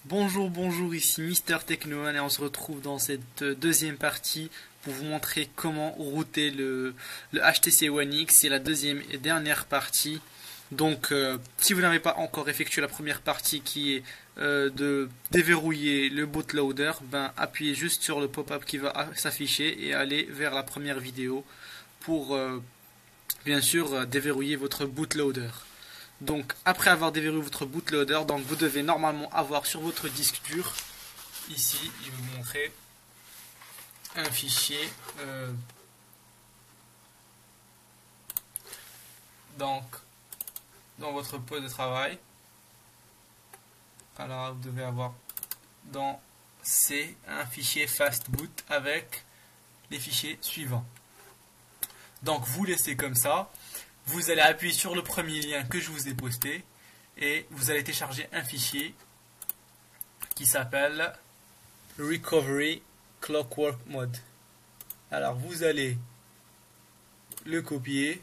Bonjour, bonjour, ici Mister Technoman et on se retrouve dans cette deuxième partie pour vous montrer comment router le HTC One X. C'est la deuxième et dernière partie. Donc, si vous n'avez pas encore effectué la première partie qui est de déverrouiller le bootloader, appuyez juste sur le pop-up qui va s'afficher et allez vers la première vidéo pour bien sûr déverrouiller votre bootloader. Donc après avoir déverrouillé votre bootloader, donc vous devez normalement avoir sur votre disque dur, ici je vais vous montrer un fichier donc dans votre poste de travail. Alors vous devez avoir dans C un fichier fastboot avec les fichiers suivants. Donc vous laissez comme ça. Vous allez appuyer sur le premier lien que je vous ai posté et vous allez télécharger un fichier qui s'appelle Recovery Clockwork Mode. Alors vous allez le copier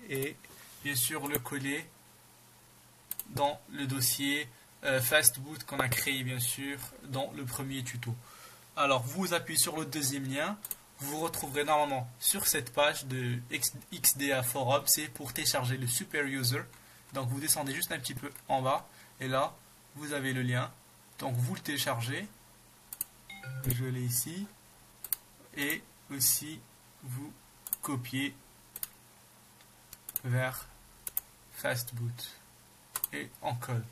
et bien sûr le coller dans le dossier Fastboot qu'on a créé bien sûr dans le premier tuto. Alors vous appuyez sur le deuxième lien. Vous vous retrouverez normalement sur cette page de XDA Forum, c'est pour télécharger le Super User. Donc vous descendez juste un petit peu en bas et là vous avez le lien. Donc vous le téléchargez, je l'ai ici, et aussi vous copiez vers Fastboot et en colle.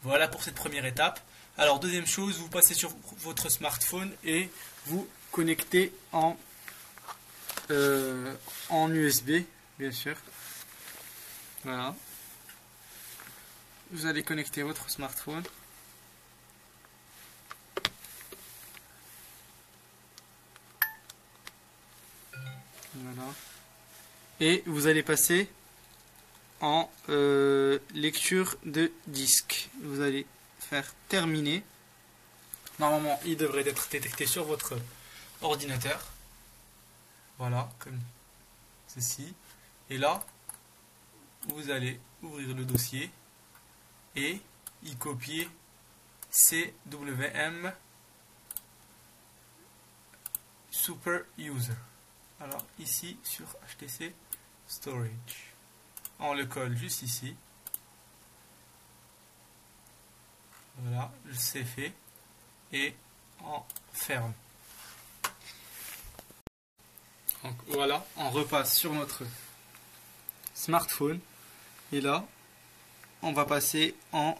Voilà pour cette première étape. Alors deuxième chose, vous passez sur votre smartphone et vous connectez en USB, bien sûr. Voilà. Vous allez connecter votre smartphone. Voilà. Et vous allez passer en lecture de disque. Vous allez faire terminer. Normalement, il devrait être détecté sur votre ordinateur. Voilà, comme ceci. Et là, vous allez ouvrir le dossier et y copier CWM Super User. Alors ici sur HTC Storage. On le colle juste ici. Voilà, c'est fait. Et on ferme. Donc voilà, on repasse sur notre smartphone et là on va passer en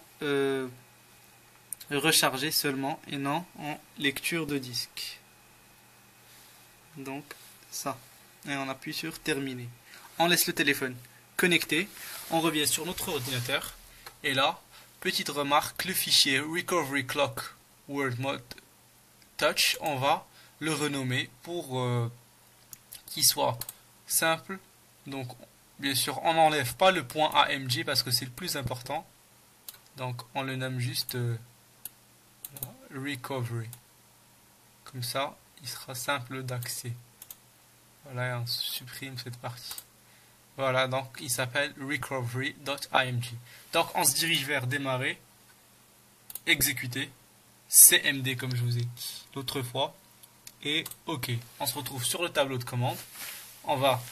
recharger seulement et non en lecture de disque. Donc ça, et on appuie sur terminer. On laisse le téléphone connecté, on revient sur notre ordinateur et là, petite remarque, le fichier Recovery Clock Word Mode Touch, on va le renommer pour qu'il soit simple. Donc bien sûr on n'enlève pas le point AMG parce que c'est le plus important, donc on le nomme juste Recovery, comme ça il sera simple d'accès. Voilà, et on supprime cette partie. Voilà, donc il s'appelle recovery.img. Donc on se dirige vers démarrer, exécuter, CMD comme je vous ai dit l'autre fois, et OK. On se retrouve sur le tableau de commande. On va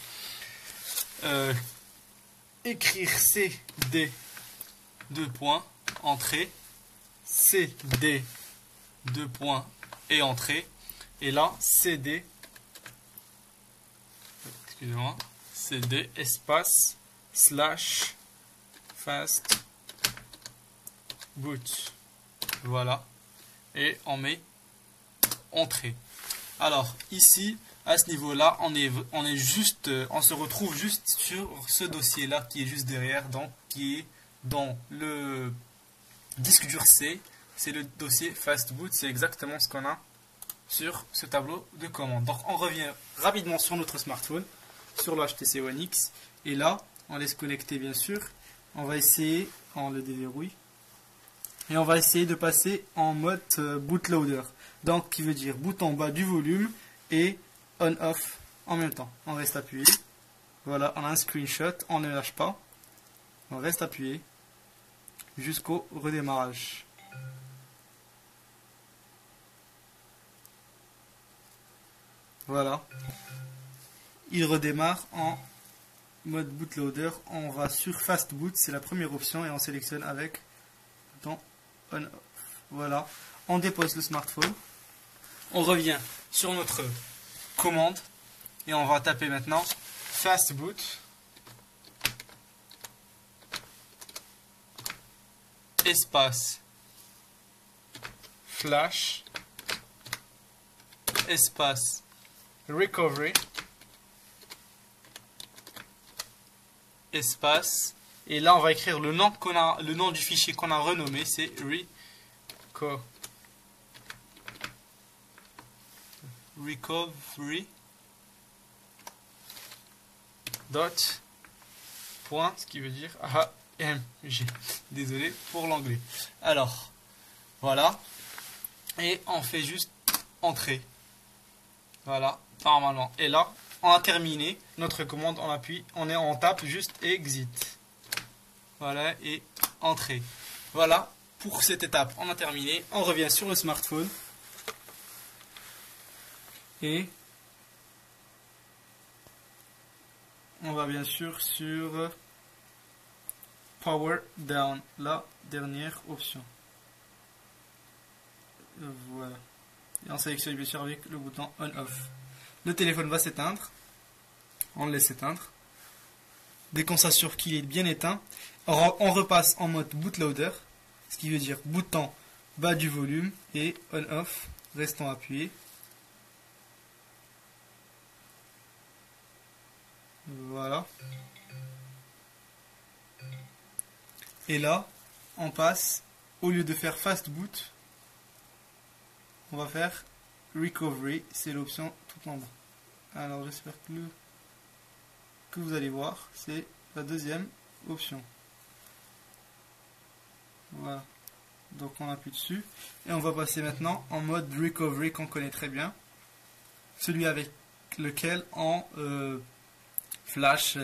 écrire CD 2 points, entrée, CD 2 points et entrée. Et là, CD, excusez-moi, CD espace slash fast boot. Voilà. Et on met entrée. Alors ici, à ce niveau-là, on se retrouve juste sur ce dossier-là qui est juste derrière, donc qui est dans le disque dur C. C'est le dossier fastboot, c'est exactement ce qu'on a sur ce tableau de commande. Donc on revient rapidement sur notre smartphone, sur le HTC One X, et là, on laisse connecter bien sûr. On va essayer, on le déverrouille, et on va essayer de passer en mode bootloader. Donc qui veut dire bouton bas du volume et on-off en même temps. On reste appuyé. Voilà, on a un screenshot, on ne lâche pas. On reste appuyé. jusqu'au redémarrage. Voilà. Il redémarre en mode bootloader. On va sur Fast Boot, c'est la première option, et on sélectionne avec bouton on-off. Voilà. On dépose le smartphone. On revient sur notre commande et on va taper maintenant Fast Boot espace flash espace recovery espace, et là on va écrire le nom du fichier qu'on a renommé, c'est recovery dot point, ce qui veut dire AMG. Désolé pour l'anglais. Alors voilà, et on fait juste entrer. Voilà, normalement. Et là, on a terminé notre commande. On appuie, on tape juste exit. Voilà, et entrer. Voilà, pour cette étape, on a terminé. On revient sur le smartphone. Et on va bien sûr sur Power Down, la dernière option. Voilà. Et on sélectionne bien sûr avec le bouton on-off. Le téléphone va s'éteindre. On le laisse éteindre. Dès qu'on s'assure qu'il est bien éteint, on repasse en mode bootloader, ce qui veut dire bouton bas du volume et on-off, restant appuyé. Voilà. Et là, on passe, au lieu de faire fast boot, on va faire recovery, c'est l'option tout en bas. Alors j'espère que vous allez voir, c'est la deuxième option. Voilà. Donc on appuie dessus et on va passer maintenant en mode recovery qu'on connaît très bien, celui avec lequel on flash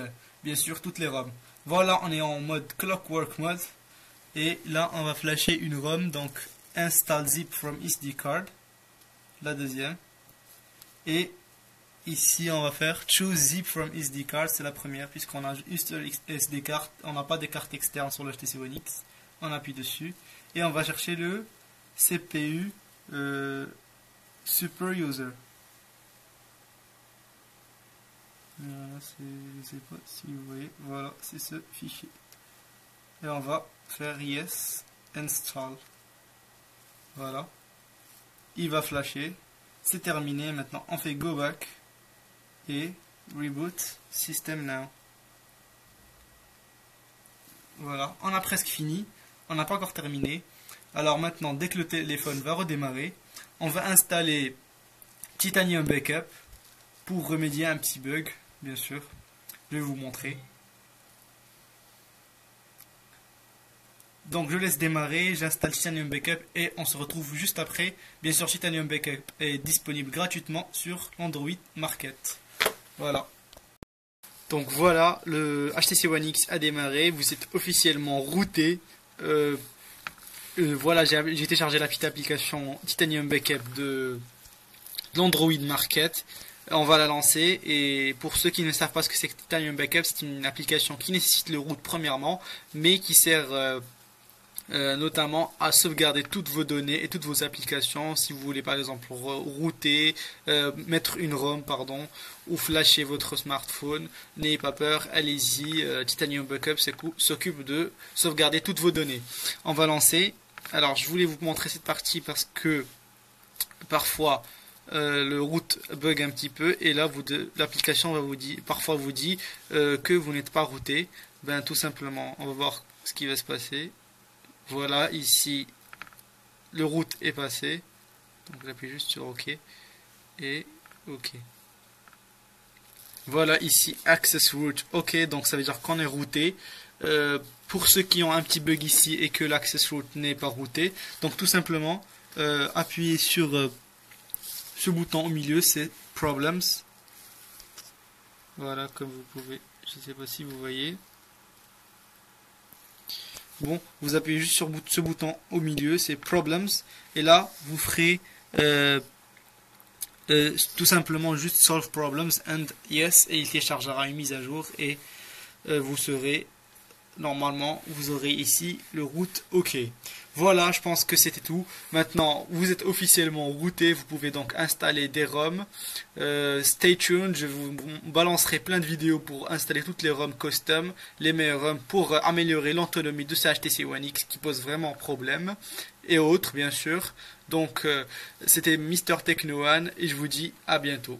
bien sûr toutes les ROM. Voilà, on est en mode clockwork mode et là on va flasher une ROM, donc install zip from SD card, la deuxième, et ici on va faire choose zip from SD card, c'est la première puisqu'on a juste SD card, on n'a pas de carte externe sur le HTC One X. On appuie dessus et on va chercher le CPU super user. Voilà, je ne sais pas si vous voyez, voilà, c'est ce fichier. Et on va faire yes install. Voilà, il va flasher, c'est terminé. Maintenant on fait go back et reboot system now. Voilà, on a presque fini, on n'a pas encore terminé. Alors maintenant, dès que le téléphone va redémarrer, on va installer Titanium Backup pour remédier à un petit bug, bien sûr. Je vais vous montrer. Donc je laisse démarrer, j'installe Titanium Backup et on se retrouve juste après. Bien sûr, Titanium Backup est disponible gratuitement sur l'Android Market. Voilà. Donc voilà, le HTC One X a démarré, vous êtes officiellement routé. Voilà, j'ai téléchargé la petite application Titanium Backup de l'Android Market. On va la lancer, et pour ceux qui ne savent pas ce que c'est que Titanium Backup, c'est une application qui nécessite le root premièrement, mais qui sert notamment à sauvegarder toutes vos données et toutes vos applications. Si vous voulez par exemple router, mettre une ROM pardon, ou flasher votre smartphone, n'ayez pas peur, allez-y. Titanium Backup s'occupe de sauvegarder toutes vos données. On va lancer. Alors je voulais vous montrer cette partie parce que parfois le root bug un petit peu, et là l'application va parfois vous dit que vous n'êtes pas routé. Ben tout simplement, on va voir ce qui va se passer. Voilà, ici le root est passé, donc j'appuie juste sur OK et OK. Voilà, ici access root OK, donc ça veut dire qu'on est routé. Pour ceux qui ont un petit bug ici et que l'access root n'est pas routé, donc tout simplement appuyez sur ce bouton au milieu, c'est Problems. Voilà, comme vous pouvez, je ne sais pas si vous voyez. Bon, vous appuyez juste sur ce bouton au milieu, c'est Problems, et là, vous ferez tout simplement juste Solve Problems and Yes, et il téléchargera une mise à jour, et vous serez, normalement, vous aurez ici le route OK. Voilà, je pense que c'était tout. Maintenant, vous êtes officiellement routé, vous pouvez donc installer des ROM. Stay tuned, je vous balancerai plein de vidéos pour installer toutes les ROM custom, les meilleurs ROM pour améliorer l'autonomie de ce HTC One X qui pose vraiment problème, et autres bien sûr. Donc, c'était Mr. Techno One et je vous dis à bientôt.